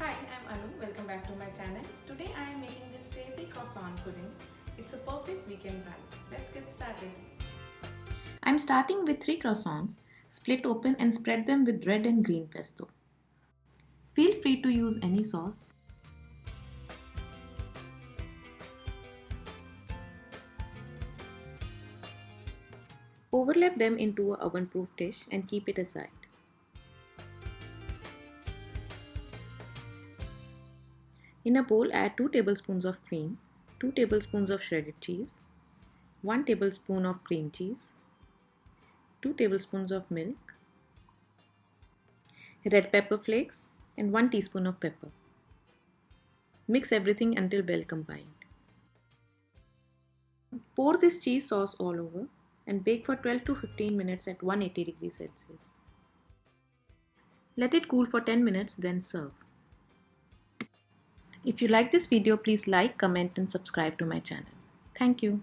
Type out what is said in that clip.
Hi, I'm Anu. Welcome back to my channel. Today I am making this savory croissant pudding. It's a perfect weekend bite. Let's get started. I'm starting with 3 croissants, split open and spread them with red and green pesto. Feel free to use any sauce. Overlap them into an oven-proof dish and keep it aside. In a bowl, add 2 tablespoons of cream, 2 tablespoons of shredded cheese, 1 tablespoon of cream cheese, 2 tablespoons of milk, red pepper flakes, and 1 teaspoon of pepper. Mix everything until well combined. Pour this cheese sauce all over and bake for 12 to 15 minutes at 180 degrees Celsius. Let it cool for 10 minutes, then serve. If you like this video, please like, comment and subscribe to my channel. Thank you.